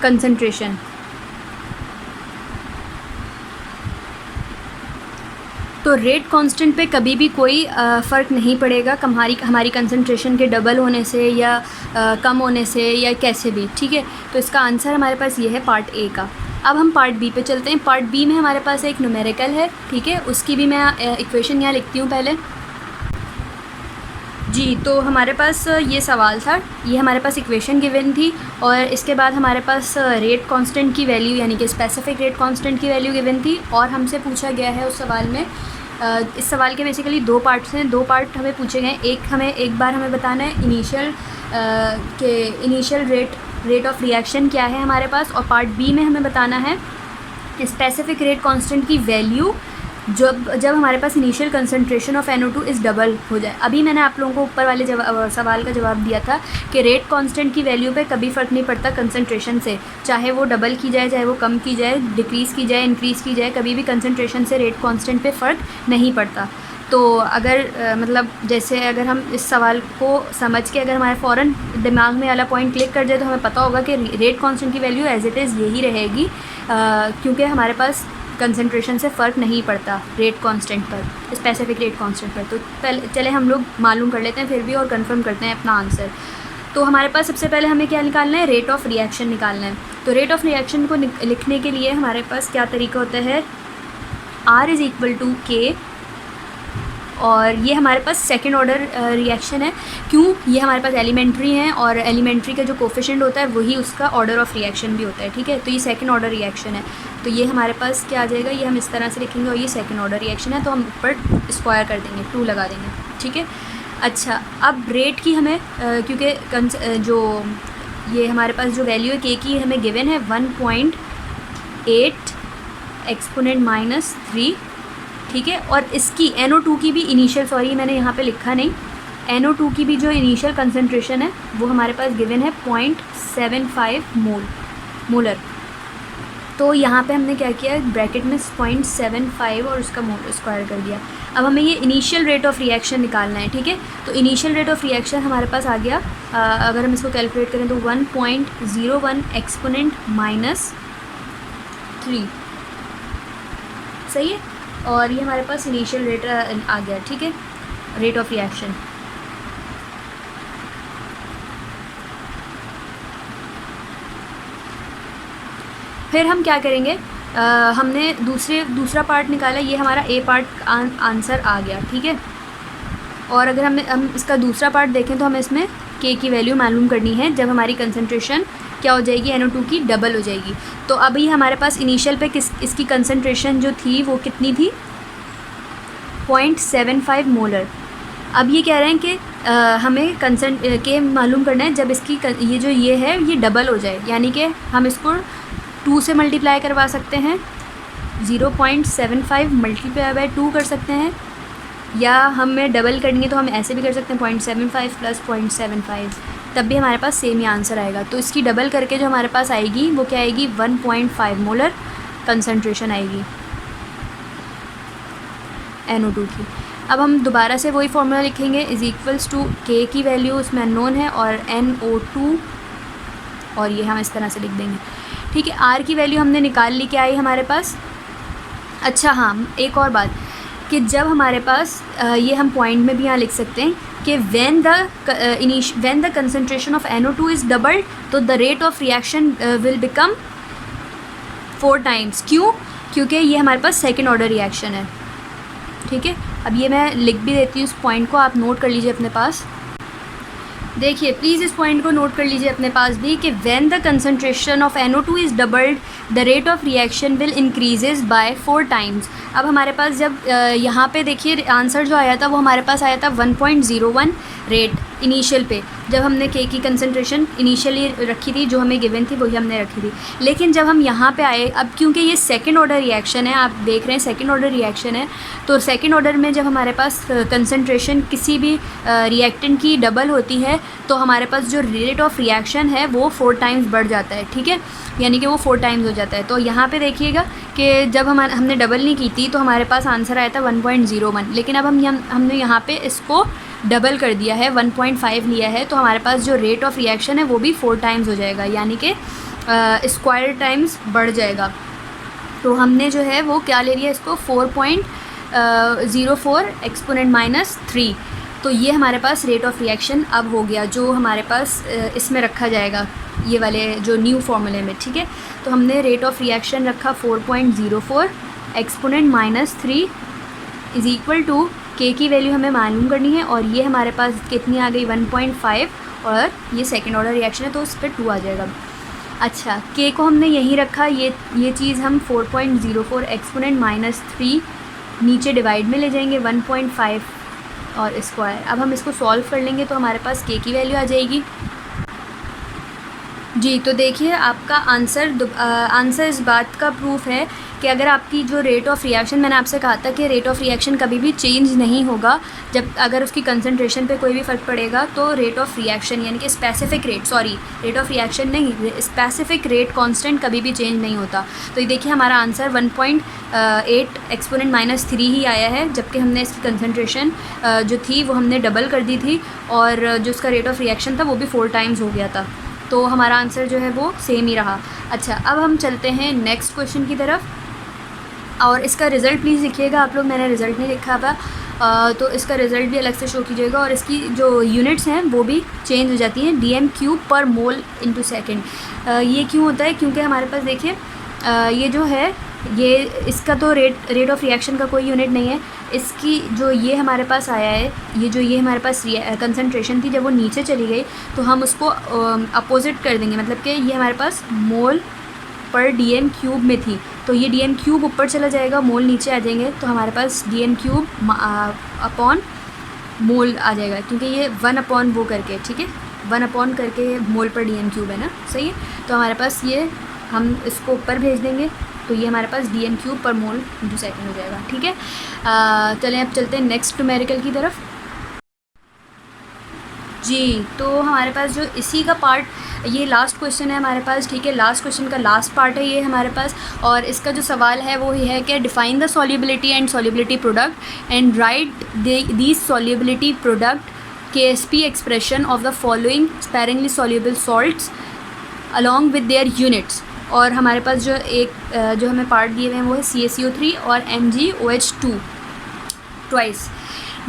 concentration. तो रेट कांस्टेंट पे कभी भी कोई फ़र्क नहीं पड़ेगा हमारी कंसंट्रेशन के डबल होने से या कम होने से या कैसे भी, ठीक है। तो इसका आंसर हमारे पास ये है पार्ट ए का। अब हम पार्ट बी पे चलते हैं। पार्ट बी में हमारे पास एक न्यूमेरिकल है, ठीक है, उसकी भी मैं इक्वेशन यहाँ लिखती हूँ पहले जी। तो हमारे पास ये सवाल था, ये हमारे पास इक्वेशन गिवन थी और इसके बाद हमारे पास रेट कांस्टेंट की वैल्यू यानी कि स्पेसिफिक रेट कांस्टेंट की वैल्यू गिवन थी और हमसे पूछा गया है उस सवाल में इस सवाल के बेसिकली दो पार्ट्स हैं, दो पार्ट हमें पूछे गए हैं। एक बार हमें बताना है इनिशियल रेट ऑफ रिएक्शन क्या है हमारे पास, और पार्ट बी में हमें बताना है स्पेसिफिक रेट कांस्टेंट की वैल्यू जब हमारे पास initial concentration of NO2 is double हो जाए। अभी मैंने आप लोगों को ऊपर वाले सवाल का जवाब दिया था कि रेट कांस्टेंट की वैल्यू पे कभी फ़र्क नहीं पड़ता कंसंट्रेशन से, चाहे वो डबल की जाए, चाहे वो कम की जाए, डिक्रीज़ की जाए, इंक्रीज़ की जाए, कभी भी कंसंट्रेशन से रेट कांस्टेंट पे फ़र्क नहीं पड़ता। तो अगर मतलब जैसे अगर हम इस सवाल को समझ के अगर हमारे फ़ौरन दिमाग में वाला पॉइंट क्लिक कर जाए तो हमें पता होगा कि रेट कांस्टेंट की वैल्यू एज इट इज़ यही रहेगी, क्योंकि हमारे पास कंसंट्रेशन से फ़र्क नहीं पड़ता रेट कांस्टेंट पर, स्पेसिफिक रेट कांस्टेंट पर। तो चले हम लोग मालूम कर लेते हैं फिर भी और कंफर्म करते हैं अपना आंसर। तो हमारे पास सबसे पहले हमें क्या निकालना है, रेट ऑफ रिएक्शन निकालना है। तो रेट ऑफ रिएक्शन को लिखने के लिए हमारे पास क्या तरीका होता है, R is equal to K, और ये हमारे पास सेकंड ऑर्डर रिएक्शन है। क्यों, ये हमारे पास एलिमेंट्री है और एलिमेंट्री का जो कोफिशिएंट होता है वही उसका ऑर्डर ऑफ रिएक्शन भी होता है, ठीक है। तो ये सेकंड ऑर्डर रिएक्शन है, तो ये हमारे पास क्या आ जाएगा, ये हम इस तरह से लिखेंगे और ये सेकंड ऑर्डर रिएक्शन है, तो हम ऊपर स्क्वायर कर देंगे, 2 लगा देंगे, ठीक है। अच्छा, अब रेट की हमें क्योंकि जो ये हमारे पास जो वैल्यू है K की हमें गिवन है 1.8 एक्सपोनेंट माइनस 3, ठीक है। और इसकी NO2 की भी इनिशियल, सॉरी मैंने यहाँ पे लिखा नहीं, NO2 की भी जो इनिशियल कंसंट्रेशन है वो हमारे पास गिवन है 0.75 मोलर। तो यहाँ पे हमने क्या किया, ब्रैकेट में 0.75 और उसका मोल स्क्वायर कर दिया। अब हमें ये इनिशियल रेट ऑफ रिएक्शन निकालना है, ठीक है। तो इनिशियल रेट ऑफ रिएक्शन हमारे पास आ गया, अगर हम इसको कैलकुलेट करें तो 1.01 एक्सपोनेंट माइनस 3, सही है। और ये हमारे पास इनिशियल रेट आ गया, ठीक है, रेट ऑफ रिएक्शन। फिर हम क्या करेंगे, हमने दूसरा पार्ट निकाला, ये हमारा ए पार्ट आंसर आ गया, ठीक है। और अगर हम इसका दूसरा पार्ट देखें तो हमें इसमें K की वैल्यू मालूम करनी है जब हमारी कंसंट्रेशन क्या हो जाएगी, NO2 की डबल हो जाएगी। तो अभी हमारे पास इनिशियल पे इसकी कंसंट्रेशन जो थी वो कितनी थी, 0.75 मोलर। अब ये कह रहे हैं कि हमें K मालूम करना है जब इसकी ये है ये डबल हो जाए, यानी कि हम इसको 2 से मल्टीप्लाई करवा सकते हैं, 0.75 मल्टीप्लाई बाय 2 कर सकते हैं, या हमें डबल करनी है तो हम ऐसे भी कर सकते हैं 0.75 प्लस 0.75, तब भी हमारे पास सेम ही आंसर आएगा। तो इसकी डबल करके जो हमारे पास आएगी वो क्या आएगी, 1.5 मोलर कंसंट्रेशन आएगी NO2 की। अब हम दोबारा से वही फार्मूला लिखेंगे, इज़ इक्वल्स टू K की वैल्यू उसमें अननोन है और NO2, और ये हम इस तरह से लिख देंगे, ठीक है। R की वैल्यू हमने निकाल ली, क्या आई हमारे पास। अच्छा हाँ, एक और बात कि जब हमारे पास ये हम पॉइंट में भी यहाँ लिख सकते हैं कि when the concentration of NO2 is doubled, तो the rate of reaction will become 4 times. क्यों, क्योंकि ये हमारे पास सेकेंड ऑर्डर रिएक्शन है, ठीक है। अब ये मैं लिख भी देती हूँ, इस पॉइंट को आप नोट कर लीजिए अपने पास। देखिए प्लीज़ इस पॉइंट को नोट कर लीजिए अपने पास भी कि when the concentration of NO2 is doubled the rate of reaction will increases by 4 times. अब हमारे पास जब यहाँ पे देखिए आंसर जो आया था वो हमारे पास आया था 1.01 रेट इनिशियल पे, जब हमने K की कंसंट्रेशन इनिशियली रखी थी, जो हमें गिवन थी वही हमने रखी थी। लेकिन जब हम यहाँ पे आए, अब क्योंकि ये सेकंड ऑर्डर रिएक्शन है, आप देख रहे हैं सेकंड ऑर्डर रिएक्शन है, तो सेकंड ऑर्डर में जब हमारे पास कंसंट्रेशन किसी भी रिएक्टेंट की डबल होती है तो हमारे पास जो रेट ऑफ रिएक्शन है वो 4 टाइम्स बढ़ जाता है, ठीक है, यानी कि वो 4 टाइम्स हो जाता है। तो यहाँ पे देखिएगा कि जब हमने डबल नहीं की थी तो हमारे पास आंसर आया था 1.01, लेकिन अब हमने यहाँ पे इसको डबल कर दिया है, 1.5 लिया है, तो हमारे पास जो रेट ऑफ रिएक्शन है वो भी 4 टाइम्स हो जाएगा, यानी कि स्क्वायर टाइम्स बढ़ जाएगा। तो हमने जो है वो क्या ले लिया, इसको 4.04 एक्सपोनेंट माइनस 3। तो ये हमारे पास रेट ऑफ रिएक्शन अब हो गया, जो हमारे पास इसमें रखा जाएगा ये वाले जो न्यू फार्मूले में, ठीक है। तो हमने रेट ऑफ रिएक्शन रखा 4.04 exponent minus 3 is equal to K की वैल्यू हमें मालूम करनी है, और ये हमारे पास कितनी आ गई 1.5, और ये सेकेंड ऑर्डर रिएक्शन है तो उस पर 2 आ जाएगा। अच्छा, K को हमने यहीं रखा, ये चीज़ हम 4.04 एक्सपोनेंट माइनस 3 नीचे डिवाइड में ले जाएंगे 1.5 और स्क्वायर। अब हम इसको सॉल्व कर लेंगे तो हमारे पास K की वैल्यू आ जाएगी जी। तो देखिए आपका आंसर इस बात का प्रूफ है कि अगर आपकी जो रेट ऑफ रिएक्शन, मैंने आपसे कहा था कि रेट ऑफ रिएक्शन कभी भी चेंज नहीं होगा, जब अगर उसकी कंसंट्रेशन पे कोई भी फ़र्क पड़ेगा तो रेट ऑफ रिएक्शन यानी कि specific rate, sorry rate of reaction नहीं, स्पेसिफिक रेट कांस्टेंट कभी भी चेंज नहीं होता। तो ये देखिए हमारा आंसर 1.8 एक्सपोनेंट माइनस 3 ही आया है, जबकि हमने इसकी कंसंट्रेशन जो थी वो हमने डबल कर दी थी, और जो उसका रेट ऑफ रिएक्शन था वो भी 4 टाइम्स हो गया था। तो हमारा आंसर जो है वो सेम ही रहा। अच्छा, अब हम चलते हैं नेक्स्ट क्वेश्चन की तरफ, और इसका रिज़ल्ट प्लीज़ लिखिएगा आप लोग, मैंने रिज़ल्ट नहीं लिखा हुआ। तो इसका रिज़ल्ट भी अलग से शो कीजिएगा और इसकी जो यूनिट्स हैं वो भी चेंज हो जाती हैं, DM³ पर मोल इंटू सेकेंड। ये क्यों होता है? क्योंकि हमारे पास देखिए ये जो है ये इसका तो रेट ऑफ रिएक्शन का कोई यूनिट नहीं है। इसकी जो ये हमारे पास आया है, ये हमारे पास कंसंट्रेशन थी, जब वो नीचे चली गई तो हम उसको अपोजिट कर देंगे, मतलब कि ये हमारे पास मोल पर DM³ में थी, तो ये DM³ ऊपर चला जाएगा, मोल नीचे आ जाएंगे, तो हमारे पास DM³ अपॉन मोल आ जाएगा, क्योंकि ये 1 अपॉन वो करके, ठीक है, 1 अपॉन करके मोल पर DM³ है ना, सही है। तो हमारे पास ये हम इसको ऊपर भेज देंगे, तो ये हमारे पास DM³ पर मोल इंटू सेकेंड हो जाएगा, ठीक है। चलें अब चलते हैं नेक्स्ट न्यूमेरिकल की तरफ। जी, तो हमारे पास जो इसी का पार्ट, ये लास्ट क्वेश्चन है हमारे पास, ठीक है, लास्ट क्वेश्चन का लास्ट पार्ट है ये हमारे पास, और इसका जो सवाल है वो ये है कि define the solubility and solubility product and right these solubility product KSP expression of the following sparingly soluble salts along with their units. और हमारे पास जो जो हमें पार्ट दिए हुए हैं वो है CaCO3 और MgOH2 ट्वाइस।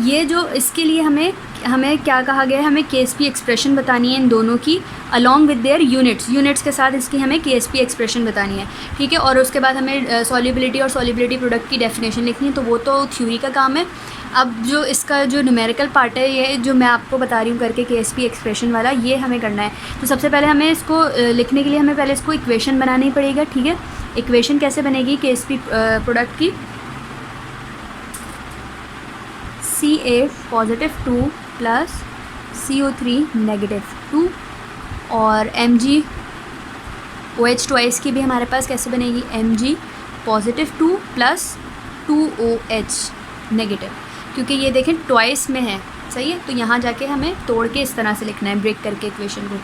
ये जो इसके लिए हमें क्या कहा गया है, हमें KSP एक्सप्रेशन बतानी है इन दोनों की अलॉन्ग विद देयर यूनिट्स के साथ इसकी हमें KSP एक्सप्रेशन बतानी है, ठीक है। और उसके बाद हमें सॉल्युबिलिटी और सॉल्युबिलिटी प्रोडक्ट की डेफिनेशन लिखनी है, तो वो तो थ्योरी का काम है। अब जो इसका जो न्यूमेरिकल पार्ट है, ये जो मैं आपको बता रही हूँ करके KSP एक्सप्रेशन वाला, ये हमें करना है। तो सबसे पहले हमें इसको लिखने के लिए हमें पहले इसको इक्वेशन बनानी पड़ेगा, ठीक है। इक्वेशन कैसे बनेगी KSP प्रोडक्ट की? Ca +2 प्लस CO3 -2 और MgOH ट्वाइस की भी हमारे पास कैसे बनेगी? Mg +2 प्लस 2OH नेगेटिव, क्योंकि ये देखें ट्वाइस में है, सही है। तो यहाँ जाके हमें तोड़ के इस तरह से लिखना है, ब्रेक करके इक्वेशन को।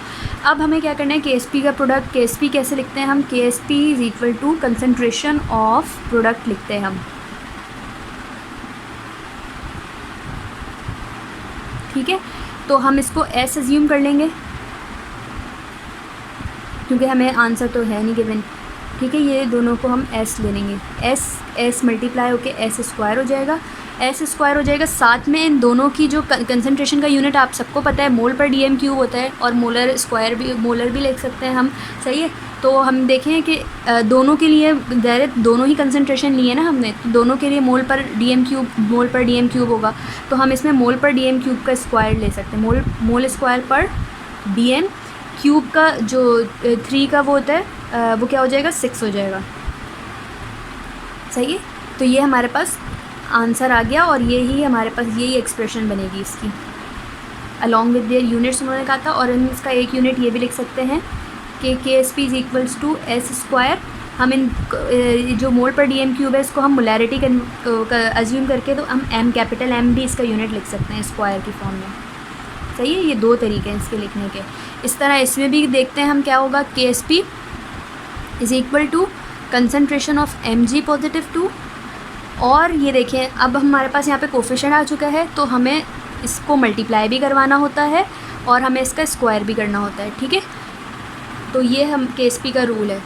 अब हमें क्या करना है, KSP का प्रोडक्ट, KSP कैसे लिखते हैं हम? KSP = कंसनट्रेशन ऑफ प्रोडक्ट लिखते हैं हम, ठीक है। तो हम इसको S अज्यूम कर लेंगे, क्योंकि हमें आंसर तो है नहीं गिवन, ठीक है। ये दोनों को हम S ले लेंगे, S मल्टीप्लाई होके S² हो जाएगा, S² हो जाएगा। साथ में इन दोनों की जो कंसंट्रेशन का यूनिट आप सबको पता है मोल पर DM³ होता है, और मोलर भी लिख सकते हैं हम, सही है। तो हम देखें कि दोनों के लिए डायरेक्ट दोनों ही कंसंट्रेशन लिए ना हमने, तो दोनों के लिए मोल पर DM³ होगा, तो हम इसमें मोल पर DM³ का स्क्वायर ले सकते हैं। मोल स्क्वायर पर DM³ का जो 3 का वो होता है वो क्या हो जाएगा? 6 हो जाएगा, सही है। तो ये हमारे पास आंसर आ गया, और यही हमारे पास यही एक्सप्रेशन बनेगी इसकी अलॉन्ग विद देयर यूनिट्स उन्होंने कहा था। और इसका एक यूनिट ये भी लिख सकते हैं कि KSP = S²। हम इन जो मोल पर DM³ है इसको हम मोलैरिटी अज्यूम करके, तो हम कैपिटल M भी इसका यूनिट लिख सकते हैं स्क्वायर की फॉर्म में, सही है। ये 2 तरीके हैं इसके लिखने के। इस तरह इसमें भी देखते हैं हम क्या होगा, KSP = कंसनट्रेशन ऑफ Mg +2। और ये देखें अब हमारे पास यहाँ पे कोफिशिएंट आ चुका है, तो हमें इसको मल्टीप्लाई भी करवाना होता है और हमें इसका स्क्वायर भी करना होता है, ठीक है। तो ये हम KSP का रूल है,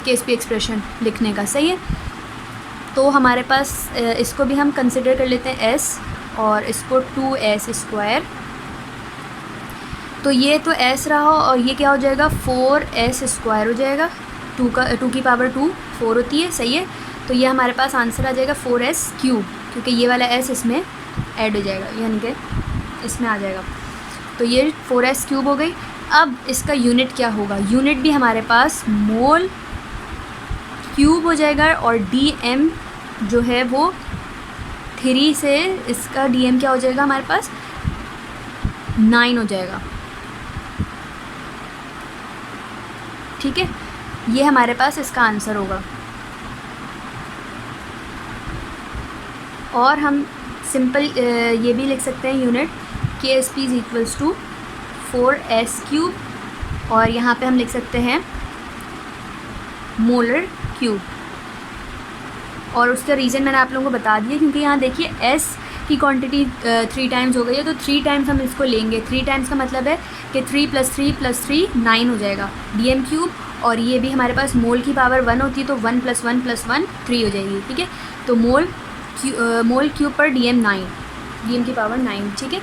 KSP एक्सप्रेशन लिखने का, सही है। तो हमारे पास इसको भी हम कंसिडर कर लेते हैं S, और इसको 2S²। तो ये तो S रहा, और ये क्या हो जाएगा? 4S² हो जाएगा। 2 की पावर 2 4 होती है, सही है। तो ये हमारे पास आंसर आ जाएगा 4S³, क्योंकि ये वाला S इसमें ऐड हो जाएगा, यानी कि इसमें आ जाएगा। तो ये 4S³ हो गई। अब इसका यूनिट क्या होगा? यूनिट भी हमारे पास मोल क्यूब हो जाएगा, और DM जो है वो 3 से इसका DM क्या हो जाएगा हमारे पास? 9 हो जाएगा, ठीक है। ये हमारे पास इसका आंसर होगा। और हम सिंपल ये भी लिख सकते हैं यूनिट KSP = 4S³, और यहाँ पे हम लिख सकते हैं मोलर क्यूब। और उसका रीज़न मैंने आप लोगों को बता दिया, क्योंकि यहाँ देखिए S की क्वांटिटी 3 टाइम्स हो गई है, तो 3 टाइम्स हम इसको लेंगे। 3 टाइम्स का मतलब है कि 3 + 3 + 3 9 हो जाएगा DM³। और ये भी हमारे पास मोल की पावर 1 होती है, तो 1 + 1 + 1 3 हो जाएगी, ठीक है। तो मोल क्यूब पर DM 9, VM की पावर 9, ठीक है।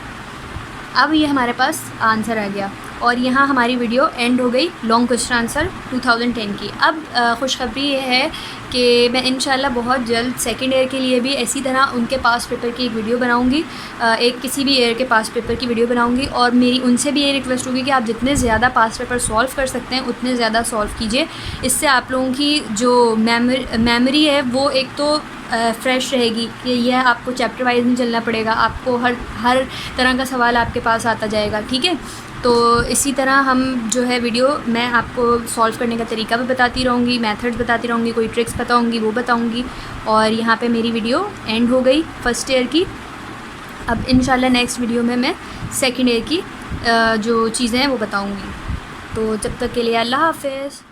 अब ये हमारे पास आंसर आ गया और यहाँ हमारी वीडियो एंड हो गई लॉन्ग क्वेश्चन आंसर 2010 की। अब खुशखबरी ये है कि मैं इंशाल्लाह बहुत जल्द सेकेंड ईयर के लिए भी इसी तरह उनके पास पेपर की एक वीडियो बनाऊंगी, एक किसी भी ईयर के पास पेपर की वीडियो बनाऊंगी। और मेरी उनसे भी ये रिक्वेस्ट होगी कि आप जितने ज़्यादा पास पेपर सॉल्व कर सकते हैं उतने ज़्यादा सॉल्व कीजिए। इससे आप लोगों की जो मेमोरी है वो एक तो फ़्रेश रहेगी कि यह आपको चैप्टर वाइज नहीं चलना पड़ेगा, आपको हर तरह का सवाल आपके पास आता जाएगा, ठीक है। तो इसी तरह हम जो है वीडियो मैं आपको सॉल्व करने का तरीका भी बताती रहूँगी, मेथड्स बताती रहूँगी, कोई ट्रिक्स बताऊँगी वो बताऊँगी। और यहाँ पे मेरी वीडियो एंड हो गई फ़र्स्ट ईयर की। अब इंशाल्लाह नेक्स्ट वीडियो में मैं सेकंड ईयर की जो चीज़ें हैं वो बताऊँगी। तो जब तक के लिए अल्लाह हाफ़िज़।